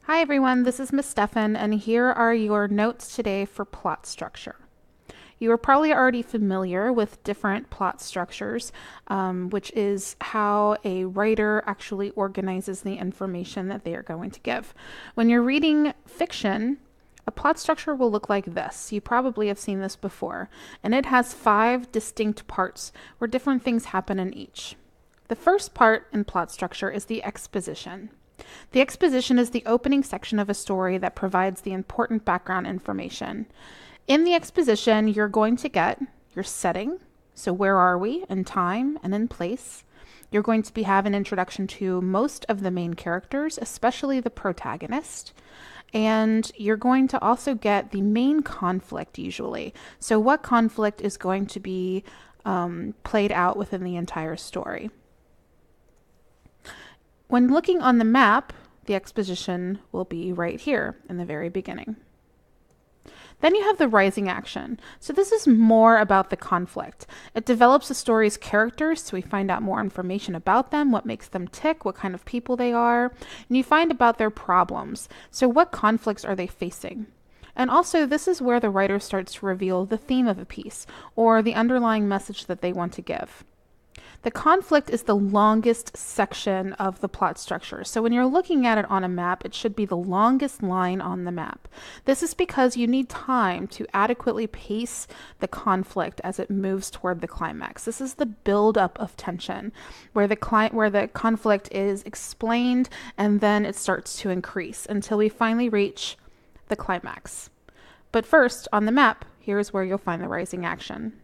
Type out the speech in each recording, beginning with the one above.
Hi everyone, this is Miss Stefan, and here are your notes today for plot structure. You are probably already familiar with different plot structures, which is how a writer actually organizes the information that they are going to give. When you're reading fiction, a plot structure will look like this. You probably have seen this before, and it has 5 distinct parts where different things happen in each. The first part in plot structure is the exposition. The exposition is the opening section of a story that provides the important background information. In the exposition, you're going to get your setting, so where are we in time and in place. You're going to have an introduction to most of the main characters, especially the protagonist. And you're going to also get the main conflict usually. So what conflict is going to be played out within the entire story. When looking on the map, the exposition will be right here in the very beginning. Then you have the rising action. So this is more about the conflict. It develops the story's characters, so we find out more information about them, what makes them tick, what kind of people they are, and you find about their problems. So what conflicts are they facing? And also, this is where the writer starts to reveal the theme of a piece, or the underlying message that they want to give. The conflict is the longest section of the plot structure. So when you're looking at it on a map, it should be the longest line on the map. This is because you need time to adequately pace the conflict as it moves toward the climax. This is the buildup of tension, where the conflict is explained and then it starts to increase until we finally reach the climax. But first, on the map, here's where you'll find the rising action.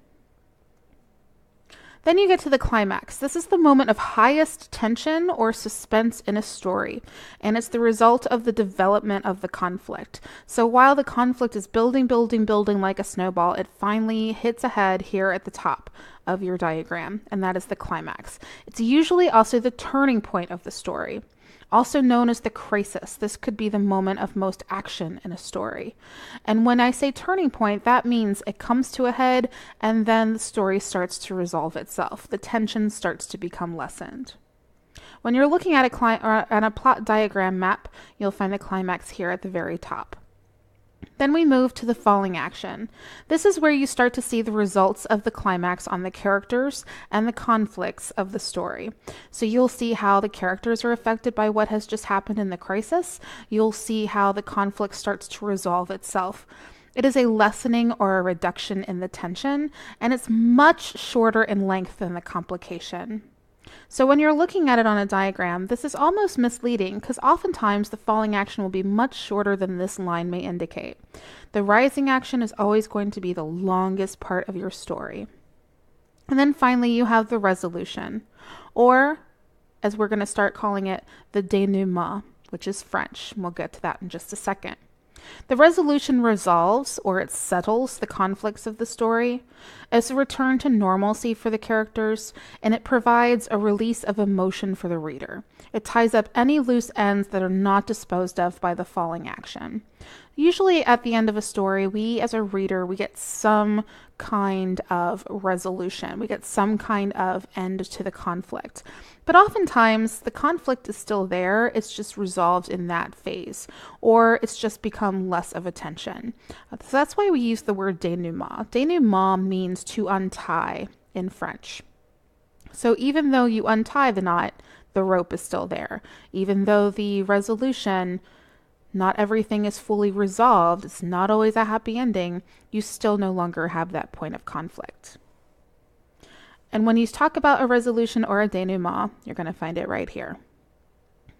Then you get to the climax. This is the moment of highest tension or suspense in a story, and it's the result of the development of the conflict. So while the conflict is building like a snowball, it finally hits a head here at the top of your diagram, and that is the climax. It's usually also the turning point of the story. Also known as the crisis. This could be the moment of most action in a story. And when I say turning point, that means it comes to a head and then the story starts to resolve itself. The tension starts to become lessened. When you're looking at a plot diagram map, you'll find the climax here at the very top. Then we move to the falling action. This is where you start to see the results of the climax on the characters and the conflicts of the story. So you'll see how the characters are affected by what has just happened in the crisis. You'll see how the conflict starts to resolve itself. It is a lessening or a reduction in the tension, and it's much shorter in length than the complication. So when you're looking at it on a diagram, this is almost misleading because oftentimes the falling action will be much shorter than this line may indicate. The rising action is always going to be the longest part of your story. And then finally you have the resolution, or as we're going to start calling it, the denouement, which is French. We'll get to that in just a second. The resolution resolves, or it settles, the conflicts of the story. It's a return to normalcy for the characters, and it provides a release of emotion for the reader. It ties up any loose ends that are not disposed of by the falling action. Usually at the end of a story, we as a reader, we get some kind of resolution. We get some kind of end to the conflict. But oftentimes the conflict is still there. It's just resolved in that phase, or it's just become less of a tension. So that's why we use the word denouement. Denouement means to untie in French. So even though you untie the knot, the rope is still there. Even though the resolution, not everything is fully resolved, it's not always a happy ending, you still no longer have that point of conflict. And when you talk about a resolution or a denouement, you're going to find it right here.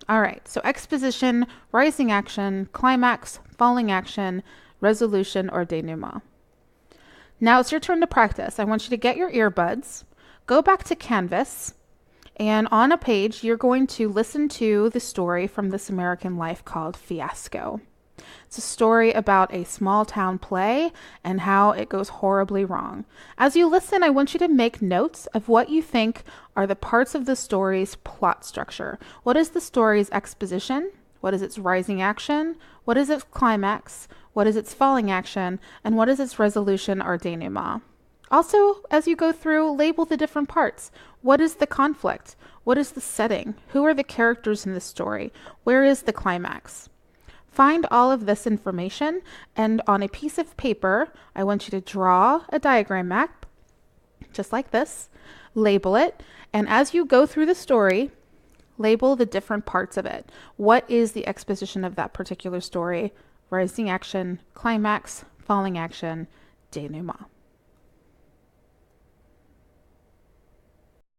All right, so exposition, rising action, climax, falling action, resolution, or denouement. Now it's your turn to practice. I want you to get your earbuds, go back to Canvas, and on a page, you're going to listen to the story from This American Life called Fiasco. It's a story about a small town play and how it goes horribly wrong. As you listen, I want you to make notes of what you think are the parts of the story's plot structure. What is the story's exposition? What is its rising action? What is its climax? What is its falling action? And what is its resolution or denouement? Also, as you go through, label the different parts. What is the conflict? What is the setting? Who are the characters in the story? Where is the climax? Find all of this information, and on a piece of paper, I want you to draw a diagram map, just like this, label it, and as you go through the story, label the different parts of it. What is the exposition of that particular story? Rising action, climax, falling action, denouement.